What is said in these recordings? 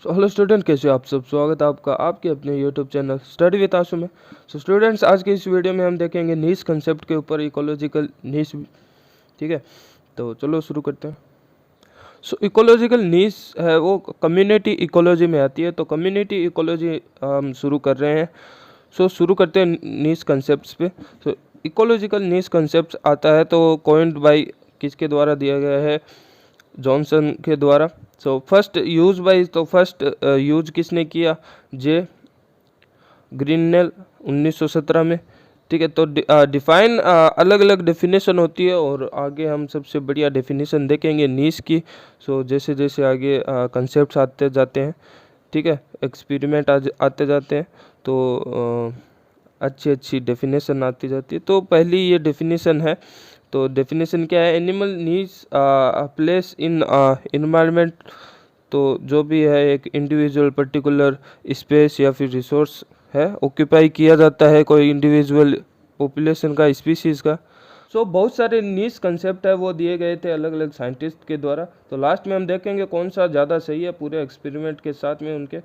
Hello student, कैसे हो आप सब। स्वागत है आपका आपके अपने यूट्यूब चैनल स्टडी विद आशु में। स्टूडेंट्स, आज के इस वीडियो में हम देखेंगे नीश कंसेप्ट के ऊपर, इकोलॉजिकल नीश। ठीक है, तो चलो शुरू करते हैं। इकोलॉजिकल नीश है वो कम्युनिटी इकोलॉजी में आती है। तो कम्युनिटी इकोलॉजी हम शुरू कर रहे हैं। शुरू करते हैं नीश कंसेप्ट पे। इकोलॉजिकल नीश कंसेप्ट आता है तो कॉइन्ड बाय किसके द्वारा दिया गया है, जॉनसन के द्वारा। फर्स्ट यूज बाय, तो फर्स्ट यूज किसने किया, जे ग्रीननेल 1917 में। ठीक है, तो डिफाइन अलग अलग डेफिनेशन होती है और आगे हम सबसे बढ़िया डेफिनेशन देखेंगे नीश की। जैसे जैसे आगे कंसेप्ट्स आते जाते हैं, ठीक है, एक्सपेरिमेंट आते जाते हैं, तो अच्छी अच्छी डेफिनेशन आती जाती है। तो पहली ये डेफिनेशन है, तो डेफिनेशन क्या है, animal needs place in environment. तो जो भी है एक इंडिविजुअल पर्टिकुलर स्पेस या फिर रिसोर्स है, ऑक्यूपाई किया जाता है कोई इंडिविजुअल पॉपुलेशन का, स्पीसीज का। बहुत सारे नीश कंसेप्ट है वो दिए गए थे अलग अलग साइंटिस्ट के द्वारा। तो लास्ट में हम देखेंगे कौन सा ज़्यादा सही है पूरे एक्सपेरिमेंट के साथ में उनके।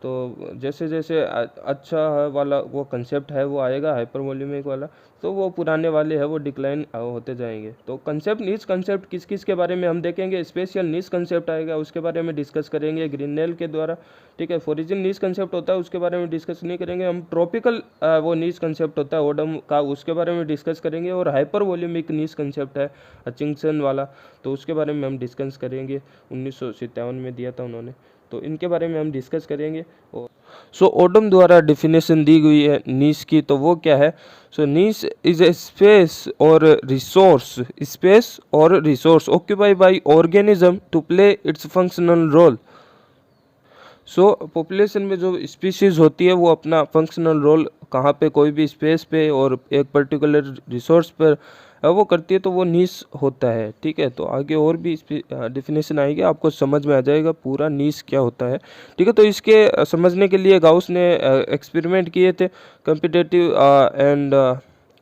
तो जैसे जैसे अच्छा है वाला वो कंसेप्ट है वो आएगा, हाइपरवॉल्यूमिक वाला, तो वो पुराने वाले है वो डिक्लाइन होते जाएंगे। तो कंसेप्ट, नीच कंसेप्ट किस किस के बारे में हम देखेंगे। स्पेशल नीच कंसेप्ट आएगा, उसके बारे में डिस्कस करेंगे ग्रीननेल के द्वारा। ठीक है, फोरिजिन नीच कंसेप्ट होता है उसके बारे में डिस्कस नहीं करेंगे हम। ट्रॉपिकल वो नीच कंसेप्ट होता है ओडम का, उसके बारे में डिस्कस करेंगे। और हाइपरवॉल्यूमिक नीच कंसेप्ट है हचिंगसन वाला, तो उसके बारे में हम डिस्कस करेंगे। 1957 में दिया था उन्होंने, तो इनके बारे में हम डिस्कस करेंगे। ओडम द्वारा डेफिनेशन दी गई है नीश की, तो वो क्या है। नीश इज ए स्पेस और रिसोर्स, स्पेस और resource occupy by organism to play its functional role. Population में जो स्पीशीज होती है वो अपना फंक्शनल रोल कहाँ पे, कोई भी स्पेस पे और एक पर्टिकुलर रिसोर्स पर वो करती है, तो वो नीश होता है। ठीक है, तो आगे और भी डेफिनेशन आएगी, आपको समझ में आ जाएगा पूरा नीश क्या होता है। ठीक है, तो इसके समझने के लिए गाउस ने एक्सपेरिमेंट किए थे, कम्पिटेटिव एंड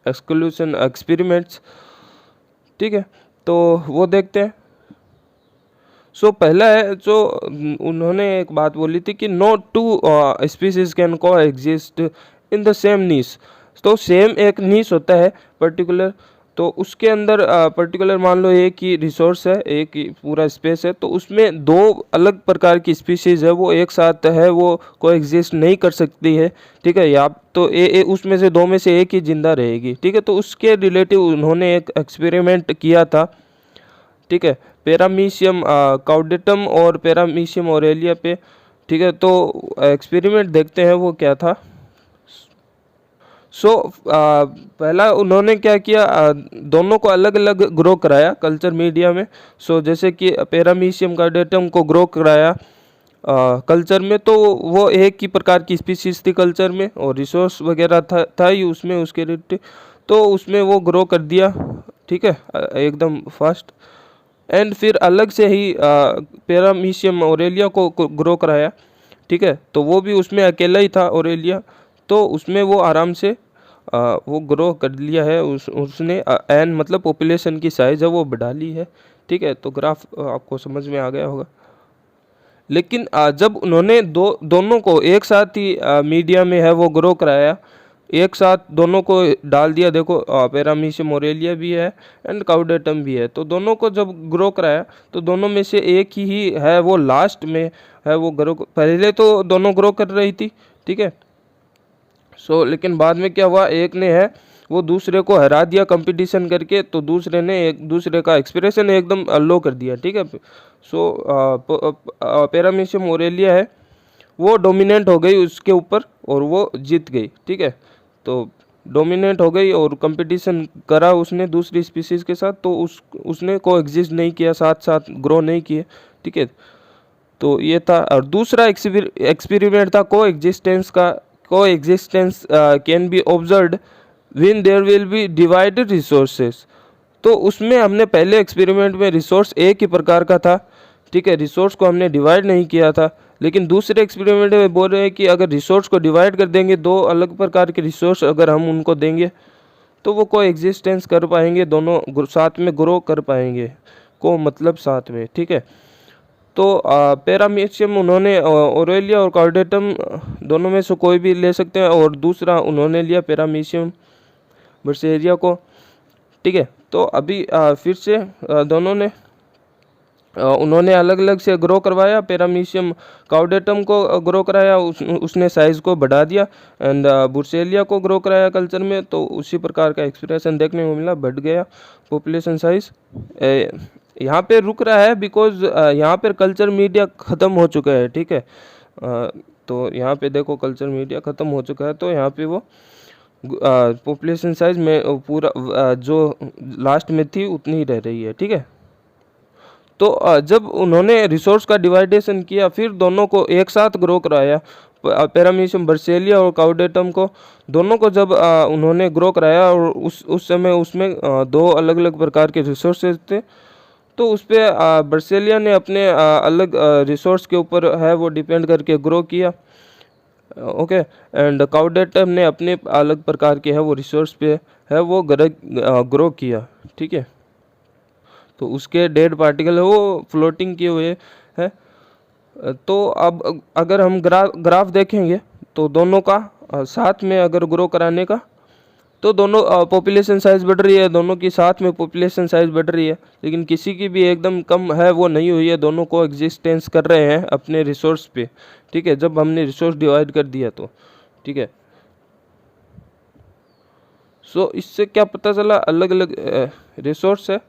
एक्सक्लूशन एक्सपेरिमेंट्स। ठीक है, तो वो देखते हैं। पहला है जो उन्होंने एक बात बोली थी कि नो टू स्पीसीज कैन को एग्जिस्ट इन द सेम नीश। तो सेम एक नीश होता है पर्टिकुलर, तो उसके अंदर पर्टिकुलर मान लो एक ही रिसोर्स है, एक ही पूरा स्पेस है, तो उसमें दो अलग प्रकार की स्पीसीज है वो एक साथ है वो को एग्जिस्ट नहीं कर सकती है। ठीक है, या तो उसमें से दो में से एक ही जिंदा रहेगी। ठीक है, तो उसके रिलेटिव उन्होंने एक एक्सपेरिमेंट किया था। ठीक है, पैरामीशियम काउडेटम और पैरामीशियम ओरेलिया पे। ठीक है, तो एक्सपेरिमेंट देखते हैं वो क्या था। पहला उन्होंने क्या किया, दोनों को अलग अलग ग्रो कराया कल्चर मीडिया में। जैसे कि पैरामीशियम काउडेटम को ग्रो कराया कल्चर में, तो वो एक ही प्रकार की स्पीशीज थी कल्चर में और रिसोर्स वगैरह था ही उसमें उसके रिलेटेड, तो उसमें वो ग्रो कर दिया। ठीक है, एकदम फास्ट। एंड फिर अलग से ही पैरामीशियम ओरेलिया को ग्रो कराया। ठीक है, तो वो भी उसमें अकेला ही था ओरेलिया, तो उसमें वो आराम से वो ग्रो कर लिया है। उसने एन मतलब पॉपुलेशन की साइज है वो बढ़ा ली है। ठीक है, तो ग्राफ आपको समझ में आ गया होगा। लेकिन जब उन्होंने दोनों को एक साथ ही मीडिया में है वो ग्रो कराया, एक साथ दोनों को डाल दिया, देखो पैरामीशियम ओरेलिया भी है एंड काउडेटम भी है, तो दोनों को जब ग्रो कराया तो दोनों में से एक ही है वो लास्ट में है वो ग्रो, पहले तो दोनों ग्रो कर रही थी। ठीक है, लेकिन बाद में क्या हुआ, एक ने है वो दूसरे को हरा दिया कंपटीशन करके, तो दूसरे ने एक दूसरे का एक्सप्रेशन एकदम लो कर दिया। ठीक है, पैरामीशियम ओरेलिया है वो डोमिनेंट हो गई उसके ऊपर और वो जीत गई। ठीक है, तो डोमिनेंट हो गई और कंपटीशन करा उसने दूसरी स्पीसीज के साथ, तो उसने को एग्जिस्ट नहीं किया, साथ साथ ग्रो नहीं किए। ठीक है, तो ये था। और दूसरा एक्सपेरिमेंट था को एग्जिस्टेंस का। Coexistence can be observed when there will be divided resources. तो उसमें हमने पहले एक्सपेरिमेंट में रिसोर्स एक ही प्रकार का था। ठीक है, रिसोर्स को हमने डिवाइड नहीं किया था, लेकिन दूसरे एक्सपेरिमेंट में बोल रहे हैं कि अगर रिसोर्स को डिवाइड कर देंगे, दो अलग प्रकार के रिसोर्स अगर हम उनको देंगे तो वो को एग्जिस्टेंस कर पाएंगे, दोनों साथ में ग्रो कर पाएंगे, को मतलब साथ में। ठीक है, तो पैरामीशियम उन्होंने ओरेलिया और कॉर्डेटम दोनों में से कोई भी ले सकते हैं, और दूसरा उन्होंने लिया पैरामीशियम बर्सेलिया को। ठीक है, तो अभी फिर से दोनों ने उन्होंने अलग अलग से ग्रो करवाया। पैरामीशियम कॉर्डेटम को ग्रो कराया, उसने साइज़ को बढ़ा दिया, एंड बुर्सेलिया को ग्रो कराया कल्चर में, तो उसी प्रकार का एक्सप्रेशन देखने को मिला, बढ़ गया पॉपुलेशन साइज। यहाँ पे रुक रहा है बिकॉज यहाँ पर कल्चर मीडिया ख़त्म हो चुका है। ठीक है, तो यहाँ पे देखो कल्चर मीडिया ख़त्म हो चुका है, तो यहाँ पे वो पॉपुलेशन साइज में पूरा जो लास्ट में थी उतनी ही रह रही है। ठीक है, तो जब उन्होंने रिसोर्स का डिवाइडेशन किया, फिर दोनों को एक साथ ग्रो कराया, पैरामीशियम बर्सेलिया और कॉर्डेटम को, दोनों को जब उन्होंने ग्रो कराया, और उस समय उसमें दो अलग अलग प्रकार के रिसोर्सेज थे, तो उस पर बर्सेलिया ने अपने अलग रिसोर्स के ऊपर है वो डिपेंड करके ग्रो किया। ओके, एंड कॉर्डेटम ने अपने अलग प्रकार के है वो रिसोर्स पे है वो ग्रो किया। ठीक है, तो उसके डेड पार्टिकल है वो फ्लोटिंग किए हुए हैं। तो अब अगर हम ग्राफ देखेंगे तो दोनों का साथ में अगर ग्रो कराने का, तो दोनों पॉपुलेशन साइज बढ़ रही है, दोनों की साथ में पॉपुलेशन साइज बढ़ रही है, लेकिन किसी की भी एकदम कम है वो नहीं हुई है, दोनों को एग्जिस्टेंस कर रहे हैं अपने रिसोर्स पे। ठीक है, जब हमने रिसोर्स डिवाइड कर दिया तो। ठीक है, सो इससे क्या पता चला, अलग अलग रिसोर्स है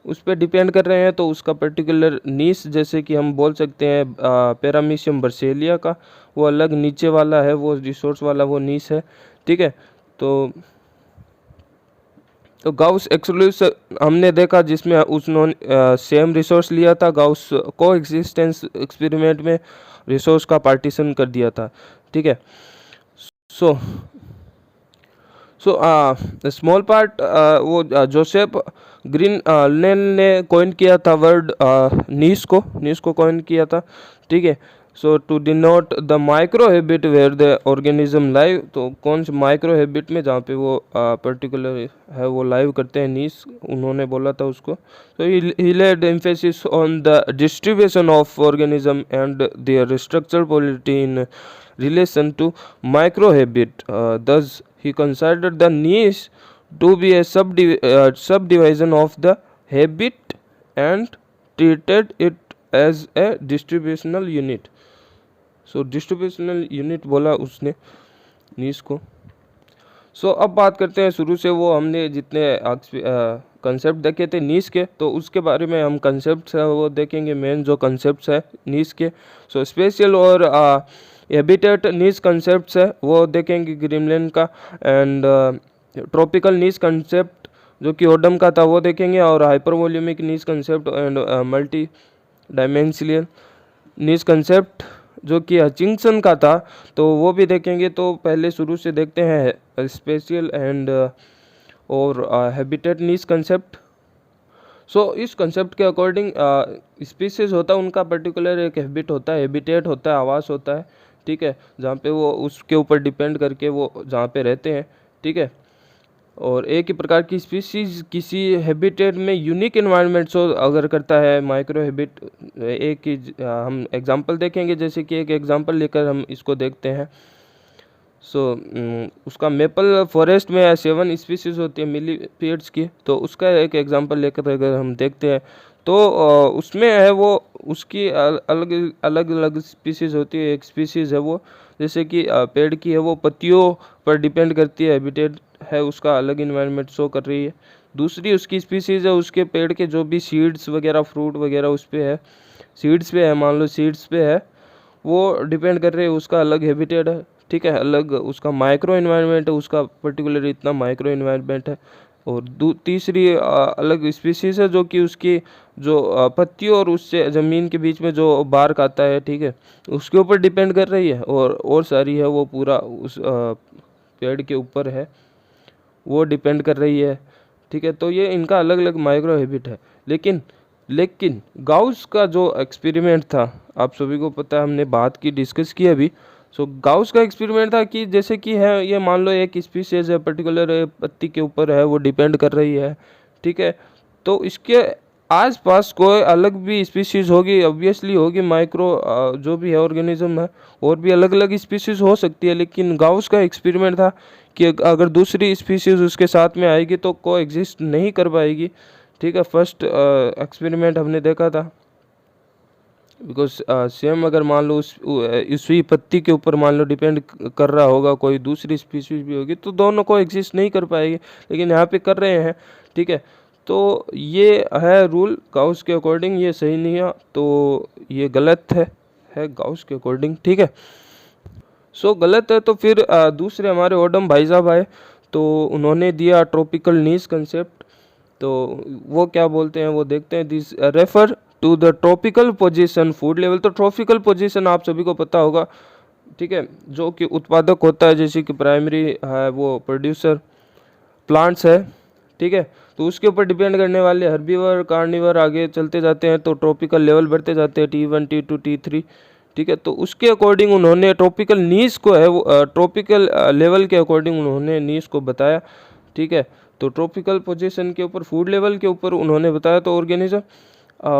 उस पर डिपेंड कर रहे हैं, तो उसका पर्टिकुलर नीश, जैसे कि हम बोल सकते हैं पैरामीशियम बर्सेलिया का वो अलग नीचे वाला है, वो रिसोर्स वाला वो नीश है। ठीक है, तो गाउस एक्सक्लूसिव हमने देखा जिसमें उसने सेम रिसोर्स लिया था, गाउस को एक्सिस्टेंस एक्सपेरिमेंट में रिसोर्स का पार्टीशन कर दिया था। ठीक है, सो स्मॉल पार्ट वो जोसेफ ग्रीनलैंड ने कॉइन किया था वर्ड नीश को कॉइन किया था। ठीक है, so to denote the micro habit where the organism live, तो कौन से माइक्रो हैबिट में जहाँ पे वो पर्टिकुलर है वो लाइव करते हैं, नीश उन्होंने बोला था उसको। तो he laid emphasis on the distribution of organism and their structure polity in relation to microhabit. Thus, he considered the niche to be a subdivision of the habit and treated it as a distributional unit. So, distributional unit बोला उसने niche को। सो अब बात करते हैं शुरू से, वो हमने जितने कंसेप्ट देखे थे नीश के, तो उसके बारे में हम कंसेप्ट है वो देखेंगे, मेन जो कंसेप्ट है नीश के। सो स्पेशल और हैबिटेट नीश कंसेप्ट है वो देखेंगे ग्रीनलैंड का, एंड ट्रॉपिकल नीश कंसेप्ट जो कि ओडम का था वो देखेंगे, और hypervolumic niche concept and multidimensional niche concept जो कि हचिंसन का था, तो वो भी देखेंगे। तो पहले शुरू से देखते हैं स्पेशल एंड और हैबिटेट नीश कंसेप्ट। सो इस कंसेप्ट के अकॉर्डिंग स्पीसीज होता है उनका पर्टिकुलर एक हैबिट होता है, हैबिटेट होता है, आवास होता है। ठीक है, जहाँ पे वो उसके ऊपर डिपेंड करके वो जहाँ पे रहते हैं। ठीक है, और एक ही प्रकार की स्पीसीज किसी हैबिटेट में यूनिक एनवायरनमेंट शो अगर करता है, माइक्रो हैबिट एक ही हम एग्जांपल देखेंगे, जैसे कि एक एग्जांपल लेकर हम इसको देखते हैं। सो उसका मेपल फॉरेस्ट में 7 स्पीसीज होती है मिलीपीड्स की, तो उसका एक एग्जांपल लेकर अगर हम देखते हैं तो उसमें है वो उसकी अलग अलग अलग स्पीसीज होती है। एक स्पीसीज है वो जैसे कि पेड़ की है वो पत्तियों पर डिपेंड करती है, हैबिटेट है उसका अलग इन्वायरमेंट शो कर रही है। दूसरी उसकी स्पीसीज है उसके पेड़ के जो भी सीड्स वगैरह फ्रूट वगैरह उस पर है, सीड्स पे है, मान लो सीड्स पे है, वो डिपेंड कर रहे हैं, उसका अलग हैबिटेट है। ठीक है, अलग उसका माइक्रो इन्वायरमेंट है, उसका पर्टिकुलर इतना माइक्रो इन्वायरमेंट है। और तीसरी अलग स्पीसीज है जो कि उसकी जो पत्तियों और उससे ज़मीन के बीच में जो बार्क आता है, ठीक है, उसके ऊपर डिपेंड कर रही है। और सारी है वो पूरा उस पेड़ के ऊपर है, वो डिपेंड कर रही है। ठीक है, तो ये इनका अलग अलग माइक्रो हैबिट है। लेकिन गाउस का जो एक्सपेरिमेंट था, आप सभी को पता है, हमने बात की, डिस्कस की अभी। सो गाउस का एक्सपेरिमेंट था कि जैसे कि है ये मान लो एक स्पीसीज है पर्टिकुलर पत्ती के ऊपर है वो डिपेंड कर रही है। ठीक है, तो इसके आसपास कोई अलग भी स्पीशीज़ होगी, ऑब्वियसली होगी, माइक्रो जो भी है ऑर्गेनिज्म है, और भी अलग अलग स्पीशीज़ हो सकती है, लेकिन गाउस का एक्सपेरिमेंट था कि अगर दूसरी स्पीशीज़ उसके साथ में आएगी तो को एग्जिस्ट नहीं कर पाएगी। ठीक है, फर्स्ट एक्सपेरिमेंट हमने देखा था, बिकॉज सेम अगर मान लो उसी पत्ती के ऊपर मान लो डिपेंड कर रहा होगा कोई दूसरी स्पीशीज भी होगी तो दोनों को एग्जिस्ट नहीं कर पाएगी, लेकिन यहाँ पे कर रहे हैं। ठीक है, तो ये है रूल गाउस के अकॉर्डिंग, ये सही नहीं है तो ये गलत है गाउस के अकॉर्डिंग। ठीक है, सो गलत है। तो फिर दूसरे हमारे ओडम भाई साहब आए तो उन्होंने दिया ट्रॉपिकल नीश कंसेप्ट। तो वो क्या बोलते हैं वो देखते हैं। This refer to the tropical position food level. तो ट्रॉपिकल पोजीशन आप सभी को पता होगा, ठीक है, जो कि उत्पादक होता है, जैसे कि प्राइमरी है वो प्रोड्यूसर प्लांट्स है। ठीक है, तो उसके ऊपर डिपेंड करने वाले हर्बीवर कार्निवर आगे चलते जाते हैं तो ट्रॉपिकल लेवल बढ़ते जाते हैं T1 T2 T3। ठीक है, तो उसके अकॉर्डिंग उन्होंने ट्रॉपिकल नीश को है वो ट्रॉपिकल लेवल के अकॉर्डिंग उन्होंने नीश को बताया। ठीक है, तो ट्रॉपिकल पोजीशन के ऊपर फूड लेवल के ऊपर उन्होंने बताया। तो organism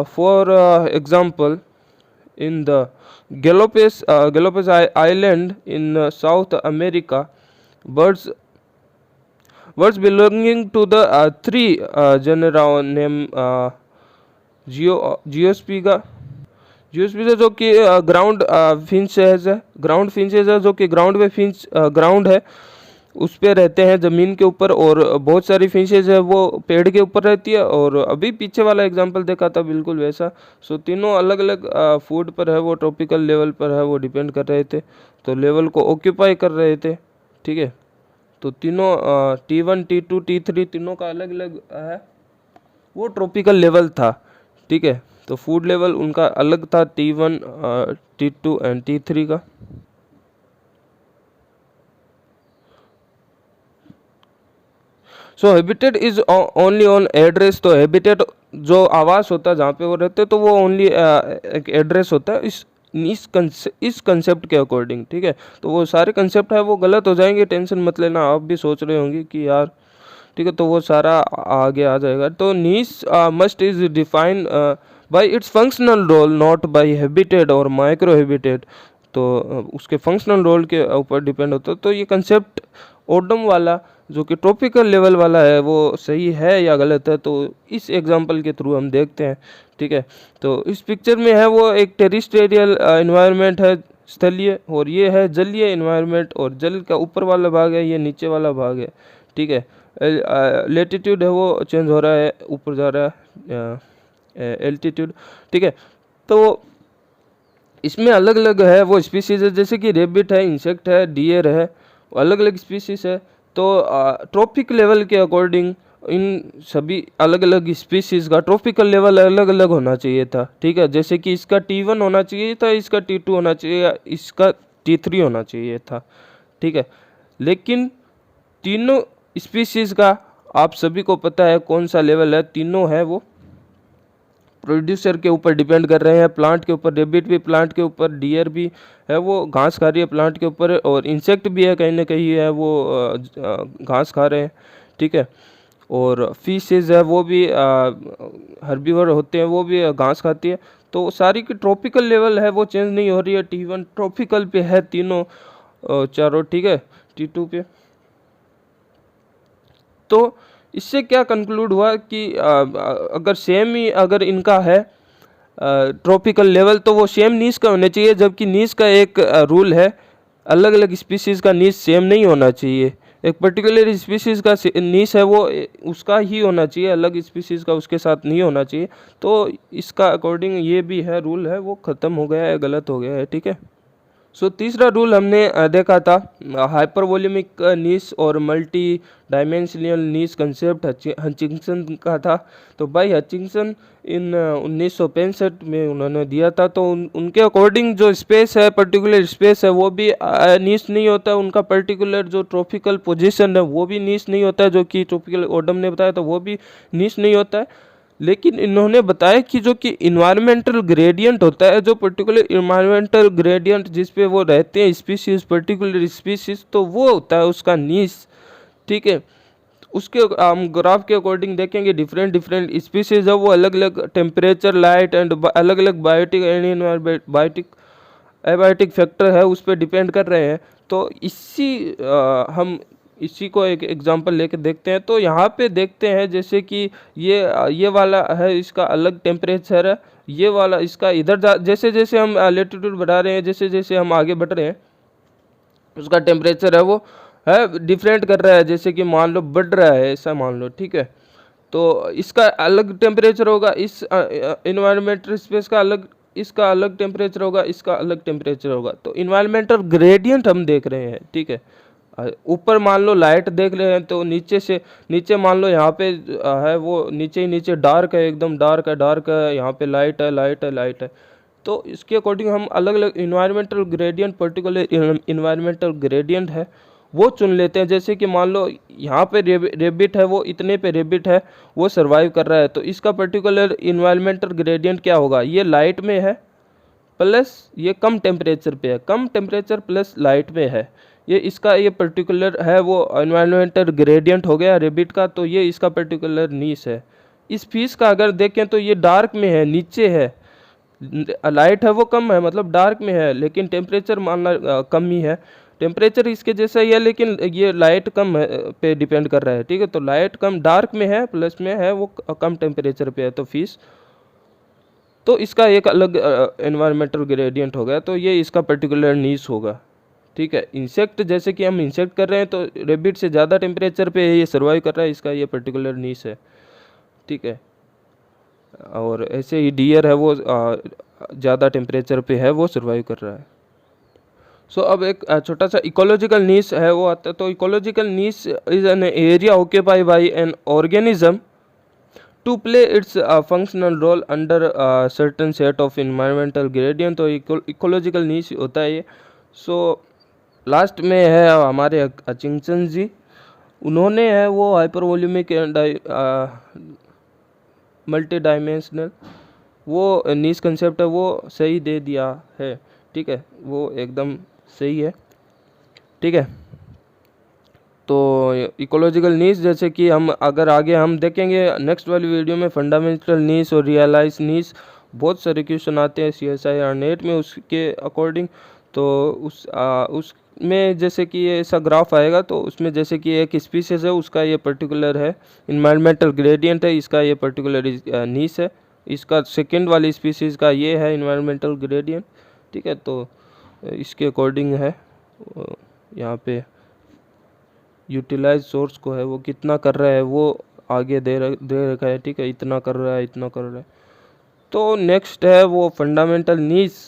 for example in the Galapagos island in South America, birds belonging to the three genera name Geospiza जो कि ग्राउंड फिंचेज है, जो कि ग्राउंड में ग्राउंड है उस पे रहते हैं ज़मीन के ऊपर, और बहुत सारी फिशेज है वो पेड़ के ऊपर रहती है। और अभी पीछे वाला एग्जांपल देखा था बिल्कुल वैसा। सो तीनों अलग अलग फूड पर है वो, ट्रॉपिकल लेवल पर है वो डिपेंड कर रहे थे, तो लेवल को ऑक्यूपाई कर रहे थे। ठीक है, तो तीनों T1 T2 T3 तीनों का अलग अलग है वो ट्रॉपिकल लेवल था। ठीक है, तो फूड लेवल उनका अलग था T1 T2 एंड T3 का। So habitat is only on address. तो हैबिटेट जो आवास होता है जहाँ पे वो रहते हैं तो वो ओनली एक एड्रेस होता है इस कंसेप्ट के अकॉर्डिंग। ठीक है, तो वो सारे कंसेप्ट है वो गलत हो जाएंगे, टेंशन मत लेना। आप भी सोच रहे होंगे कि यार ठीक है, तो वो सारा आगे आ जाएगा। तो niche must is define by its functional role not by habitat और माइक्रो हैबिटेट। तो उसके फंक्शनल रोल के ऊपर डिपेंड होता है। तो ये कंसेप्ट ओडम वाला जो कि ट्रॉपिकल लेवल वाला है वो सही है या गलत है, तो इस एग्जांपल के थ्रू हम देखते हैं। ठीक है, तो इस पिक्चर में है वो एक टेरिस्टेरियल इन्वायरमेंट है स्थलीय, और ये है जलीय इन्वायरमेंट, और जल का ऊपर वाला भाग है, ये नीचे वाला भाग है। ठीक है, लेटीट्यूड है वो चेंज हो रहा है, ऊपर जा रहा है एल्टीट्यूड। ठीक है, तो इसमें अलग अलग है वो स्पीसीज है, जैसे कि रेबिट है, इंसेक्ट है, डियर है, अलग अलग स्पीसीज है। तो ट्रॉपिक लेवल के अकॉर्डिंग इन सभी अलग अलग स्पीसीज का ट्रॉपिकल लेवल अलग अलग होना चाहिए था। ठीक है, जैसे कि इसका T1 होना चाहिए था, इसका T2 होना चाहिए, इसका T3 होना चाहिए था। ठीक है, लेकिन तीनों स्पीसीज का आप सभी को पता है कौन सा लेवल है, तीनों है वो प्रोड्यूसर के ऊपर डिपेंड कर रहे हैं, प्लांट के ऊपर। रेबिट भी प्लांट के ऊपर, डियर भी है वो घास खा रही है प्लांट के ऊपर, और इंसेक्ट भी है कहीं ना कहीं है वो घास खा रहे हैं। ठीक है, और फिशेज है वो भी हर्बीवर होते हैं, वो भी घास खाती है। तो सारी की ट्रॉपिकल लेवल है वो चेंज नहीं हो रही है। T1 ट्रॉपिकल पे है तीनों चारों। ठीक है, T2 पे। तो इससे क्या कंक्लूड हुआ कि अगर सेम ही अगर इनका है ट्रॉपिकल लेवल तो वो सेम नीश का होना चाहिए, जबकि नीश का एक रूल है, अलग अलग स्पीसीज़ का नीश सेम नहीं होना चाहिए। एक पर्टिकुलर स्पीसीज़ का नीश है वो उसका ही होना चाहिए, अलग स्पीसीज़ का उसके साथ नहीं होना चाहिए। तो इसका अकॉर्डिंग ये भी है रूल है वो ख़त्म हो गया है, गलत हो गया है। ठीक है, सो तीसरा रूल हमने देखा था हाइपरवॉल्यूमिक नीश और multi dimensional niche concept Hutchinson का था। तो भाई हचिंसन इन 1965 में उन्होंने दिया था। तो उनके अकॉर्डिंग जो स्पेस है, पर्टिकुलर स्पेस है, वो भी नीश नहीं होता है। उनका पर्टिकुलर जो ट्रॉपिकल पोजीशन है वो भी नीश नहीं होता है, जो कि ट्रॉपिकल ओडम ने बताया था वो भी नीश नहीं होता है। लेकिन इन्होंने बताया कि जो कि इन्वायरमेंटल ग्रेडियंट होता है, जो पर्टिकुलर इन्वायरमेंटल ग्रेडियंट जिस पे वो रहते हैं स्पीशीज, पर्टिकुलर स्पीशीज, तो वो होता है उसका नीश। ठीक है, उसके हम ग्राफ के अकॉर्डिंग देखेंगे डिफरेंट डिफरेंट स्पीसीज है वो अलग अलग टेम्परेचर, लाइट एंड अलग अलग biotic and biotic abiotic factor है उस पर डिपेंड कर रहे हैं। तो हम इसी को एक एग्जांपल लेके देखते हैं। तो यहाँ पे देखते हैं जैसे कि ये वाला है, इसका अलग टेम्परेचर है, ये वाला इसका इधर जैसे जैसे हम लेटीट्यूड बढ़ा रहे हैं, जैसे जैसे हम आगे बढ़ रहे हैं उसका टेम्परेचर है वो है डिफरेंट कर रहा है। जैसे कि मान लो बढ़ रहा है ऐसा मान लो, ठीक है, तो इसका अलग टेम्परेचर होगा, इस इन्वायरमेंटल स्पेस का अलग, इसका अलग टेम्परेचर होगा, इसका अलग टेम्परेचर होगा। तो इन्वायरमेंटल ग्रेडियंट हम देख रहे हैं, ठीक है। ऊपर मान लो लाइट देख रहे हैं तो नीचे से नीचे मान लो यहाँ पे है वो नीचे ही नीचे डार्क है, एकदम डार्क है, यहाँ पे लाइट है लाइट है लाइट है। तो इसके अकॉर्डिंग हम अलग अलग environmental gradient, particular environmental gradient है वो चुन लेते हैं। जैसे कि मान लो यहाँ पे रेबिट है, वो इतने पे रेबिट है, वो सर्वाइव कर रहा है, तो इसका पर्टिकुलर इन्वायरमेंटल ग्रेडियंट क्या होगा, ये लाइट में है प्लस ये कम टेम्परेचर पे है, कम टेम्परेचर प्लस लाइट में है, ये इसका ये पर्टिकुलर है वो एनवायरमेंटल ग्रेडियंट हो गया रेबिट का। तो ये इसका पर्टिकुलर नीस है। इस फिश का अगर देखें तो ये डार्क में है, नीचे है, लाइट है वो कम है, मतलब डार्क में है, लेकिन टेम्परेचर मानना कम ही है, टेम्परेचर इसके जैसा ही है, लेकिन ये लाइट कम है पे डिपेंड कर रहा है, ठीक है। तो लाइट कम डार्क में है, प्लस में है वो कम टेम्परेचर पे है, तो फिश, तो इसका एक अलग एनवायरमेंटल ग्रेडियंट हो गया। तो ये इसका पर्टिकुलर नीस होगा, ठीक है। इंसेक्ट, जैसे कि हम इंसेक्ट कर रहे हैं तो रेबिट से ज़्यादा टेम्परेचर पे ये सर्वाइव कर रहा है, इसका ये पर्टिकुलर नीस है, ठीक है। और ऐसे ही डियर है वो ज़्यादा टेम्परेचर पे है वो सर्वाइव कर रहा है। सो अब एक छोटा सा इकोलॉजिकल नीश है वो आता है। तो ecological niche is an area occupy by an organism to play its functional role under certain set of environmental gradient. तो इकोलॉजिकल नीश होता है ये। सो लास्ट में है हमारे हचिंसन जी, उन्होंने है वो हाइपरवॉल्यूमिक मल्टी डायमेंशनल वो नीश कंसेप्ट है वो सही दे दिया है, ठीक है, वो एकदम सही है, ठीक है। तो इकोलॉजिकल नीश, जैसे कि हम अगर आगे हम देखेंगे नेक्स्ट वाली वीडियो में फंडामेंटल नीश और रियलाइज नीश, बहुत सारे क्वेश्चन आते हैं CSIR नेट में उसके अकॉर्डिंग। तो उसमें जैसे कि ये ऐसा ग्राफ आएगा, तो उसमें जैसे कि एक स्पीसीज है उसका ये पर्टिकुलर है इन्वायरमेंटल ग्रेडियंट है, इसका ये पर्टिकुलर नीश है, इसका सेकेंड वाली स्पीसीज का ये है इन्वायरमेंटल ग्रेडियंट, ठीक है। तो इसके अकॉर्डिंग है यहाँ पे यूटिलाइज सोर्स को है वो कितना कर रहा है वो आगे दे रखा है, ठीक है, इतना कर रहा है इतना कर रहा है। तो नेक्स्ट है वो फंडामेंटल नीश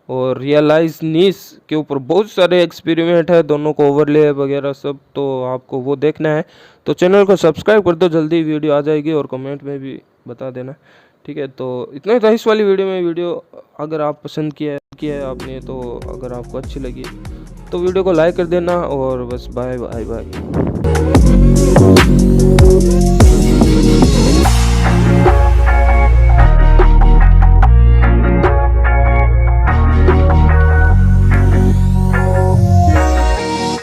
और रियलाइज नीश के ऊपर बहुत सारे एक्सपेरिमेंट है, दोनों को ओवरले वगैरह सब, तो आपको वो देखना है। तो चैनल को सब्सक्राइब कर दो, जल्दी वीडियो आ जाएगी, और कमेंट में भी बता देना, ठीक है। तो इतना ही था इस वाली वीडियो में। वीडियो अगर आप पसंद किया है आपने, तो अगर आपको अच्छी लगी तो वीडियो को लाइक कर देना, और बस बाय बाय बाय।